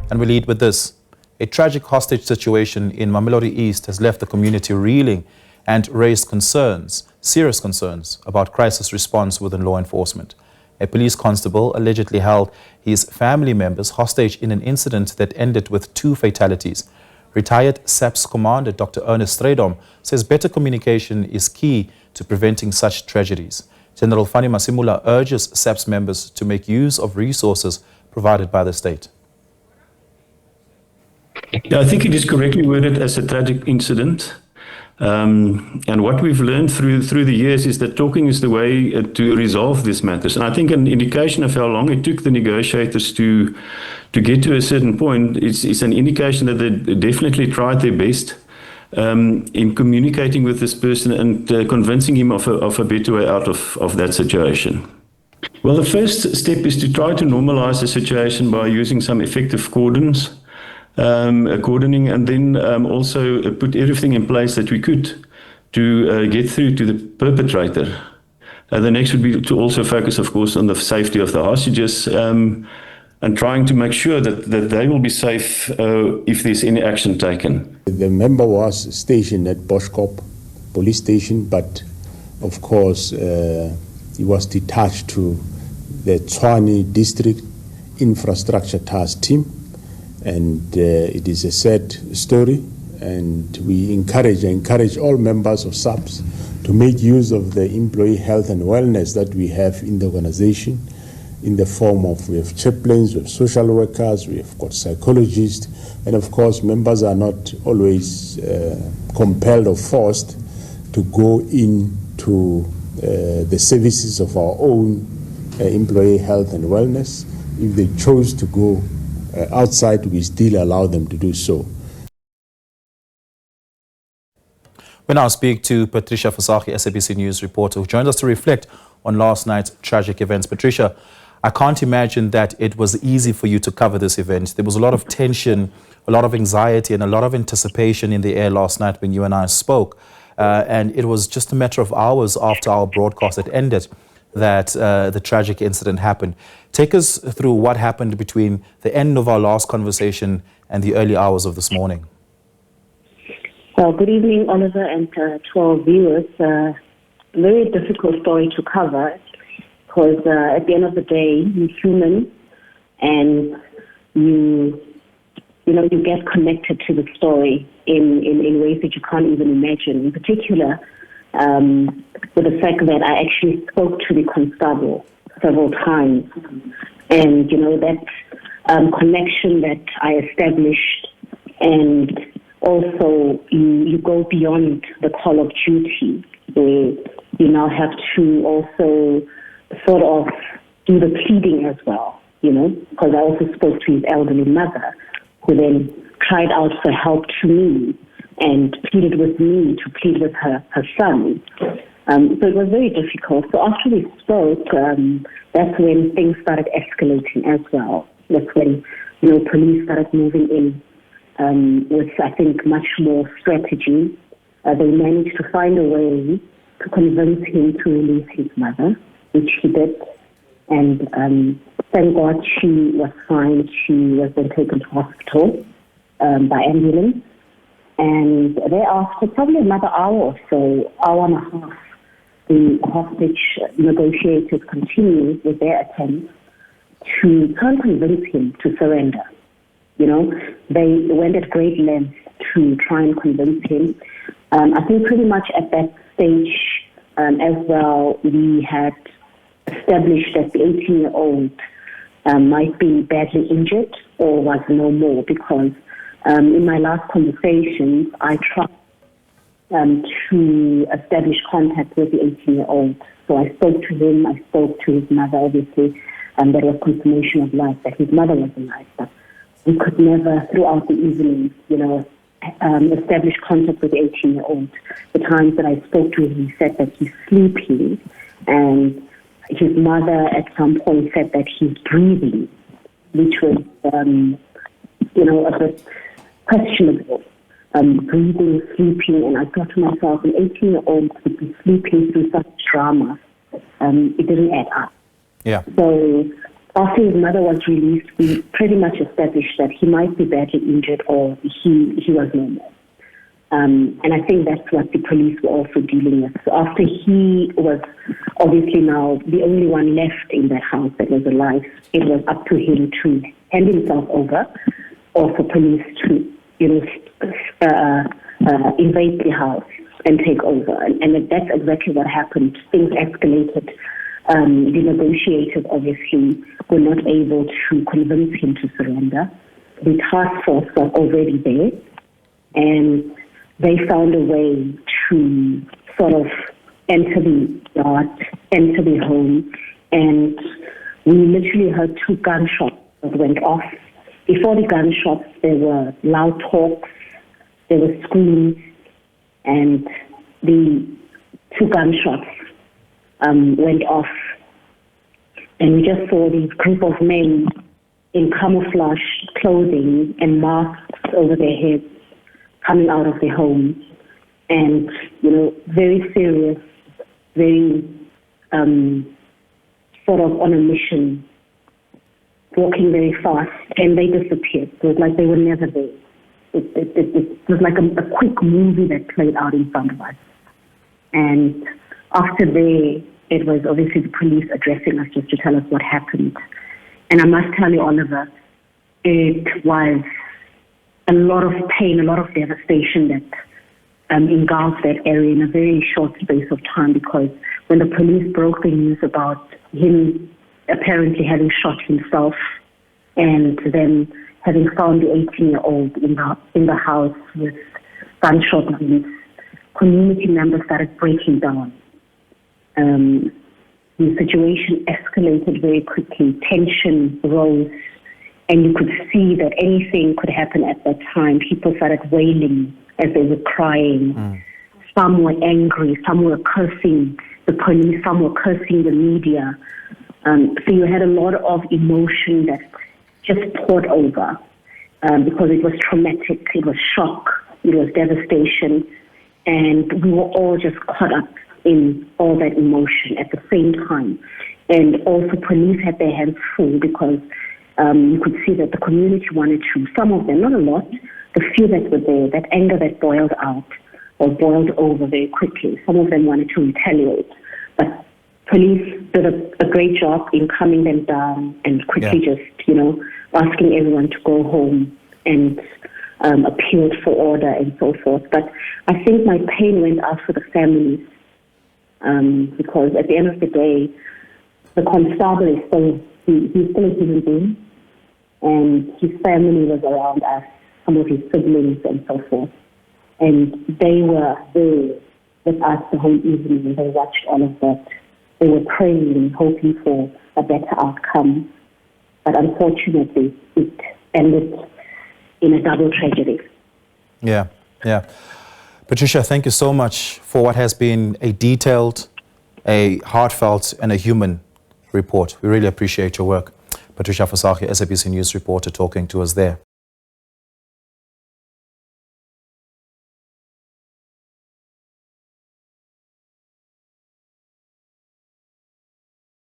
And we lead with this. A tragic hostage situation in Mamelodi East has left the community reeling and raised concerns, serious concerns, about crisis response within law enforcement. A police constable allegedly held his family members hostage in an incident that ended with 2 fatalities. Retired SAPS commander Dr. Ernest Stradom says better communication is key to preventing such tragedies. General Fani Masimula urges SAPS members to make use of resources provided by the state. Yeah, I think it is correctly worded as a tragic incident. And what we've learned through the years is that talking is the way to resolve these matters. And I think an indication of how long it took the negotiators to get to a certain point is an indication that they definitely tried their best in communicating with this person and convincing him of a better way out of that situation. Well, the first step is to try to normalize the situation by using some effective cordoning, and then also put everything in place that we could to get through to the perpetrator. The next would be to also focus, of course, on the safety of the hostages and trying to make sure that they will be safe if there's any action taken. The member was stationed at Boschkop police station, but of course he was detached to the Tshwane district infrastructure task team. And it is a sad story, and we encourage all members of SAPS to make use of the employee health and wellness that we have in the organization in the form of, we have chaplains, we have social workers, we have got psychologists, and of course members are not always compelled or forced to go into the services of our own employee health and wellness. If they chose to go outside, we still allow them to do so. We now speak to Patricia Visagie, SABC News Reporter, who joined us to reflect on last night's tragic events. Patricia, I can't imagine that it was easy for you to cover this event. There was a lot of tension, a lot of anxiety, and a lot of anticipation in the air last night when you and I spoke. And it was just a matter of hours after our broadcast had ended that the tragic incident happened. Take us through what happened between the end of our last conversation and the early hours of this morning. Well, good evening, Oliver, and to our viewers. Very difficult story to cover because at the end of the day, you're human, and you get connected to the story in ways that you can't even imagine. In particular, with the fact that I actually spoke to the constable several times, and that connection that I established, and also you go beyond the call of duty, where you now have to also sort of do the pleading as well, because I also spoke to his elderly mother, who then cried out for help to me and pleaded with me to plead with her son. So it was very difficult. So after we spoke, that's when things started escalating as well. That's when, police started moving in with, I think, much more strategy. They managed to find a way to convince him to release his mother, which he did. And thank God she was fine. She was then taken to hospital by ambulance. And thereafter, probably another hour or so, hour and a half, the hostage negotiators continued with their attempts to try and convince him to surrender. They went at great lengths to try and convince him. I think pretty much at that stage as well, we had established that the 18-year-old might be badly injured or was no more, because in my last conversations, I tried to establish contact with the 18-year-old. So I spoke to him, I spoke to his mother, obviously, and there was confirmation of life, that his mother was alive. But we could never, throughout the evening, establish contact with the 18-year-old. The times that I spoke to him, he said that he's sleeping, and his mother at some point said that he's breathing, which was, a bit questionable. Breathing, sleeping, and I thought to myself, an 18-year-old would be sleeping through such drama. It didn't add up. Yeah. So after his mother was released, we pretty much established that he might be badly injured or he was normal. And I think that's what the police were also dealing with. So after he was obviously now the only one left in that house that was alive, it was up to him to hand himself over, or for police to, invade the house and take over. And that's exactly what happened. Things escalated. The negotiators obviously were not able to convince him to surrender. The task force was already there, and they found a way to sort of enter the yard, enter the home, and we literally heard 2 gunshots that went off. Before the gunshots, there were loud talks, there were screams, and the 2 gunshots went off. And we just saw this group of men in camouflage clothing and masks over their heads coming out of the home, and very serious, very sort of on a mission, walking very fast, and they disappeared. It was like they were never there. It was like a quick movie that played out in front of us. And after it was obviously the police addressing us just to tell us what happened. And I must tell you, Oliver, it was a lot of pain, a lot of devastation that engulfed that area in a very short space of time, because when the police broke the news about him apparently having shot himself and then having found the 18-year-old in the house with gunshot wounds, community members started breaking down. The situation escalated very quickly. Tension rose, and you could see that anything could happen at that time. People started wailing as they were crying. Some were angry, some were cursing the police, some were cursing the media. So you had a lot of emotion that just poured over because it was traumatic, it was shock, it was devastation, and we were all just caught up in all that emotion at the same time. And also police had their hands full, because you could see that the community wanted to, some of them, not a lot, the few that were there, that anger that boiled out or boiled over very quickly, some of them wanted to retaliate. But police did a great job in calming them down and quickly just, asking everyone to go home, and appealed for order and so forth. But I think my pain went out for the families, because at the end of the day, the constable is he's still a human being, and his family was around us, some of his siblings and so forth. And they were there with us the whole evening. They watched all of that. They were praying and hoping for a better outcome. But unfortunately, it ended in a double tragedy. Yeah. Patricia, thank you so much for what has been a detailed, a heartfelt, and a human report. We really appreciate your work. Patricia Visagie, SABC News Reporter, talking to us there.